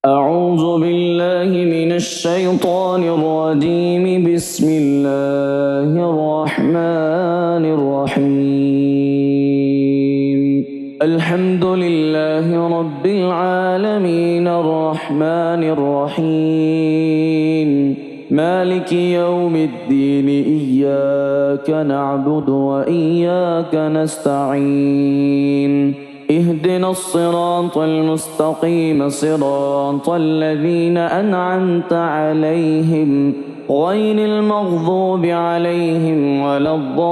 أعوذ بالله من الشيطان الرجيم. بسم الله الرحمن الرحيم. الحمد لله رب العالمين الرحمن الرحيم مالك يوم الدين. إياك نعبد وإياك نستعين. اهدنا الصراط المستقيم صراط الذين أنعمت عليهم غير المغضوب عليهم ولا الضالين.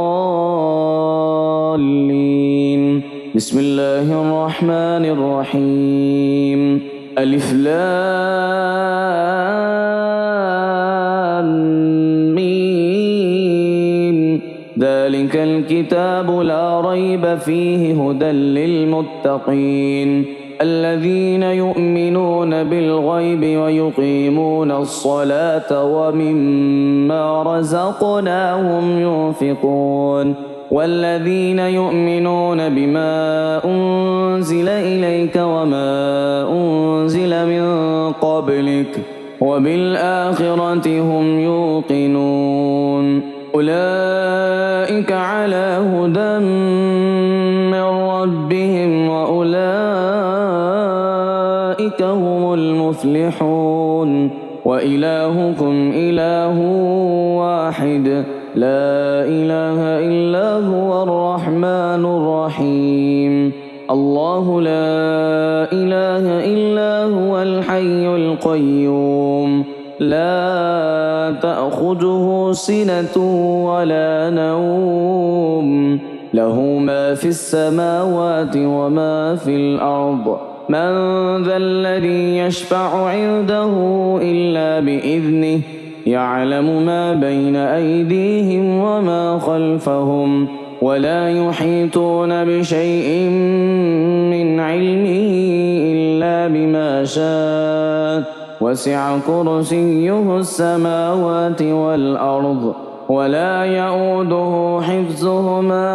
بسم الله الرحمن الرحيم. ألف لام ميم. ذلك الكتاب لا ريب فيه هدى للمتقين الذين يؤمنون بالغيب ويقيمون الصلاة ومما رزقناهم ينفقون والذين يؤمنون بما أنزل إليك وما أنزل من قبلك وبالآخرة هم يوقنون. أولئك على هدى من ربهم وأولئك هم المفلحون. وإلهكم إله واحد لا إله إلا هو الرحمن الرحيم. الله لا إله إلا هو الحي القيوم لا تأخذه سنة ولا نوم له ما في السماوات وما في الأرض. من ذا الذي يشفع عنده إلا بإذنه يعلم ما بين أيديهم وما خلفهم ولا يحيطون بشيء من علمه إلا بما شاء. وسع كرسيه السماوات والأرض ولا يؤوده حفظهما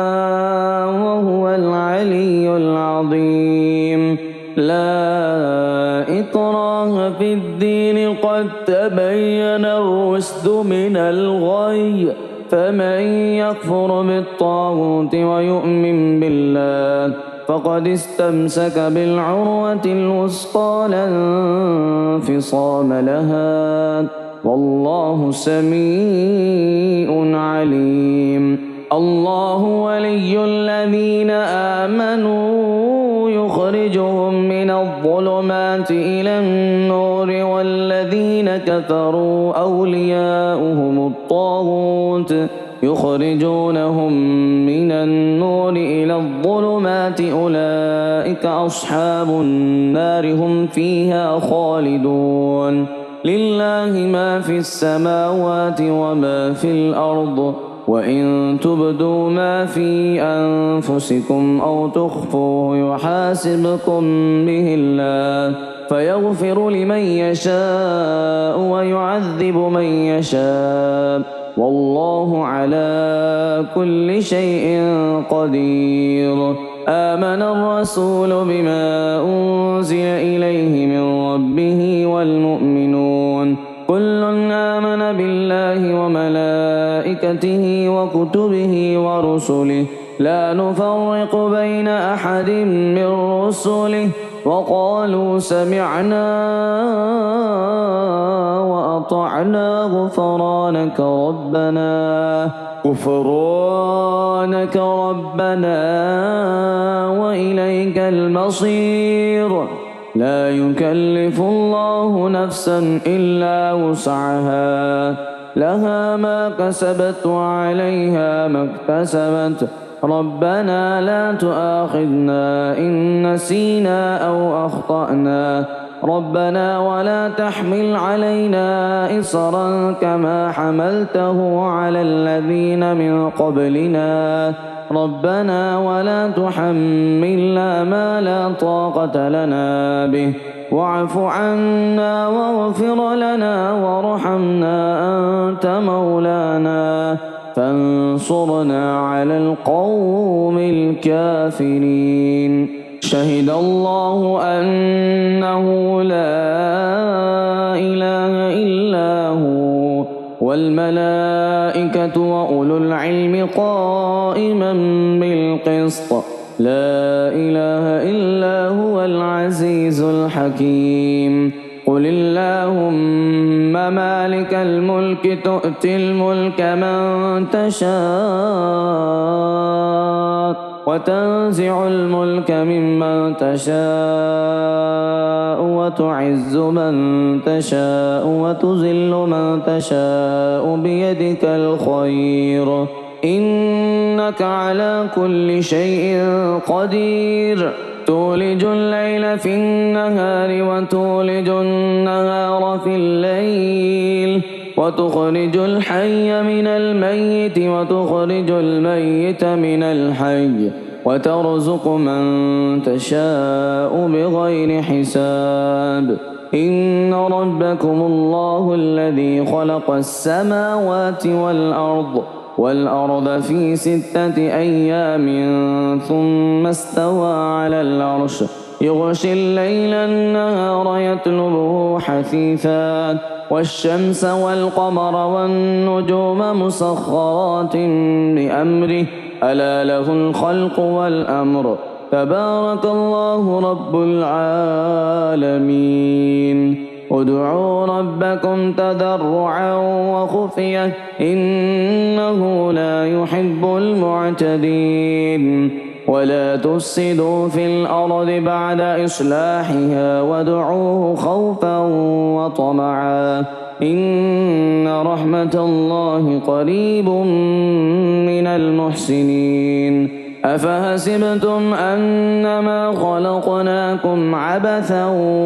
وهو العلي العظيم. لا إكراه في الدين قد تبين الرشد من الغي. فمن يكفر بالطاغوت ويؤمن بالله فقد استمسك بالعروة الوثقى لا انفصام لها والله سميع عليم. الله ولي الذين آمنوا يخرجهم من الظلمات إلى النور والذين كفروا أولياؤهم الطاغوت يخرجونهم من النور إلى الظلمات. أولئك أصحاب النار هم فيها خالدون. لله ما في السماوات وما في الأرض وإن تبدوا ما في أنفسكم أو تخفوه يحاسبكم به الله فيغفر لمن يشاء ويعذب من يشاء والله على كل شيء قدير. آمن الرسول بما أنزل إليه من ربه والمؤمنون كل آمن بالله وملائكته وكتبه ورسله لا نفرق بين أحد من رسله وقالوا سمعنا وأطعنا غفرانك ربنا وإليك المصير. لا يكلف الله نفسا إلا وسعها لها ما كسبت وعليها ما اكتسبت. ربنا لا تؤاخذنا إن نسينا أو أخطأنا ربنا ولا تحمل علينا إصرا كما حملته على الذين من قبلنا ربنا ولا تحملنا ما لا طاقة لنا به واعف عنا واغفر لنا وارحمنا أنت مولانا فانصرنا على القوم الكافرين. شهد الله أنه لا والملائكة وأولو العلم قائما بالقسط لا إله إلا هو العزيز الحكيم قل اللهم مالك الملك تؤتي الملك من تشاء وتنزع الملك ممن تشاء وتعز من تشاء وتذل من تشاء بيدك الخير إنك على كل شيء قدير تولج الليل في النهار وتولج النهار في الليل وتخرج الحي من الميت وتخرج الميت من الحي وترزق من تشاء بغير حساب إن ربكم الله الذي خلق السماوات والأرض في 6 أيام ثم استوى على العرش يغشي الليل النهار يطلبه حثيثا والشمس والقمر والنجوم مسخرات بأمره ألا له الخلق والأمر تبارك الله رب العالمين ادعوا ربكم تضرعا وخفية إنه لا يحب المعتدين ولا تفسدوا في الأرض بعد إصلاحها وادعوه خوفا وطمعا إن رحمة الله قريب من المحسنين أفحسبتم أنما خلقناكم عبثا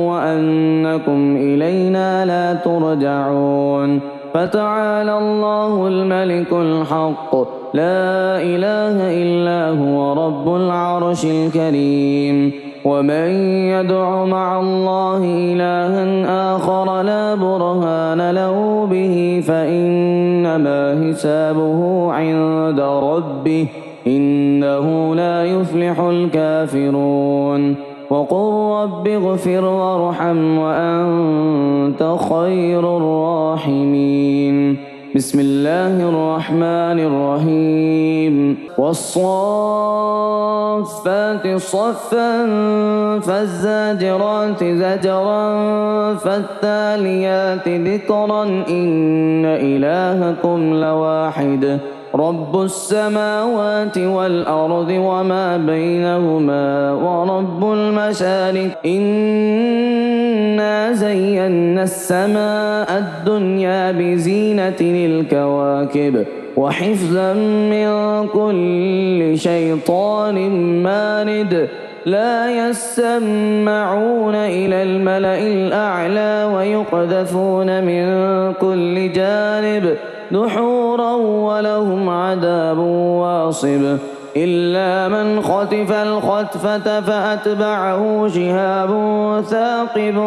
وأنكم إلينا لا ترجعون فتعالى الله الملك الحق لا إله إلا هو رب العرش الكريم ومن يدع مع الله إلها آخر لا برهان له به فإنما حسابه عند ربه إنه لا يفلح الكافرون وقل رب اغفر وارحم وأنت خير الراحمين بسم الله الرحمن الرحيم والصافات صفا فالزاجرات زجرا فالتاليات ذكرا إن إلهكم لواحد رب السماوات والأرض وما بينهما ورب المشارق إنا زينا السماء الدنيا بزينة الكواكب وحفظا من كل شيطان مارد لا يسمعون إلى الملأ الأعلى ويقذفون من كل جانب دحورا ولهم عذاب واصب إلا من خطف الخطفة فأتبعه شهاب ثاقب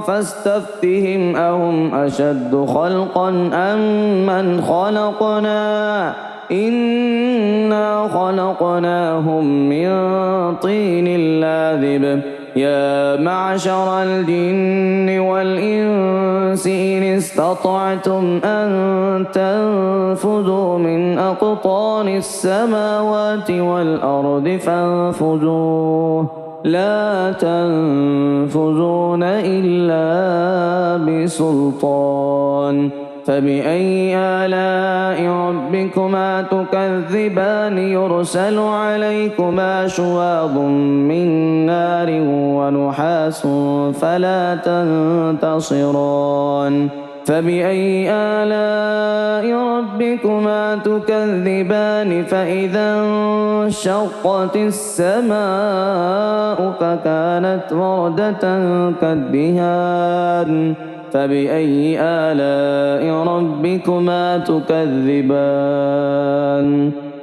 فاستفتهم أهم أشد خلقا أم من خلقنا إنا خلقناهم من طين لاذب يا معشر الجن والإنس إن استطعتم أن تنفذوا من أقطار السماوات والأرض فانفذوه لا تنفذون إلا بسلطان فبأي آلاء ربكما تكذبان يرسل عليكما شواظ من نار ونحاس فلا تنتصران فبأي آلاء ربكما تكذبان فإذا انشقت السماء فكانت وردة كالدهان فبأي آلاء ربكما تكذبان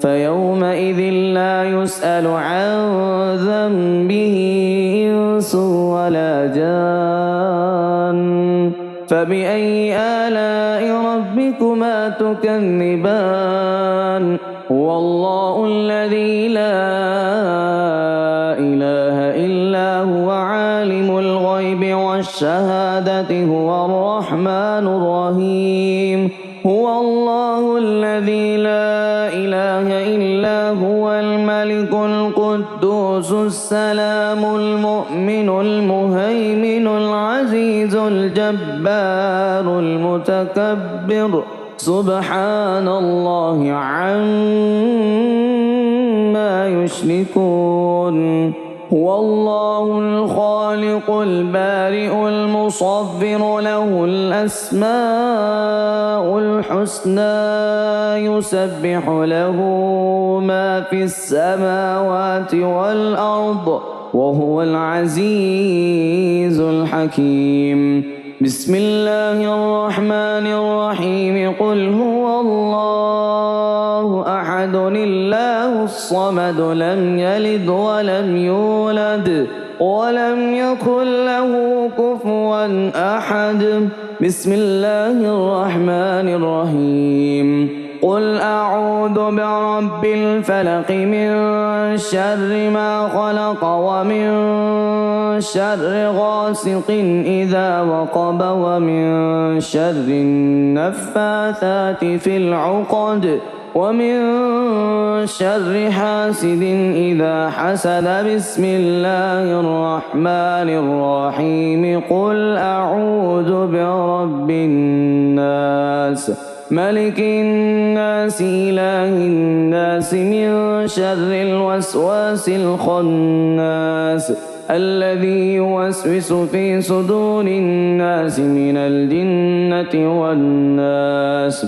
فيومئذ لا يسأل عن ذنبه إنس ولا جان فبأي آلاء ربكما تكذبان هو الله الذي لا إله إلا هو عالم الغيب والشهادة هو الرحمن الرحيم هو الله الذي لا إله إلا هو الملك القدوس السلام المؤمن المهيمن العزيز الجبار المتكبر سبحان الله عما يشركون هو الله الخالق البارئ المصور له الأسماء الحسنى يسبح له ما في السماوات والأرض وهو العزيز الحكيم بسم الله الرحمن الرحيم قل هو الله أحد الله الصمد لم يلد ولم يولد ولم يكن له كفوا أحد بسم الله الرحمن الرحيم قل أعوذ برب الفلق من شر ما خلق ومن شر غاسق إذا وقب ومن شر النفاثات في العقد ومن شر حاسد إذا حسد بسم الله الرحمن الرحيم قل أعوذ برب الناس ملك الناس إله الناس من شر الوسواس الخناس الذي يوسوس في صدور الناس من الجنة والناس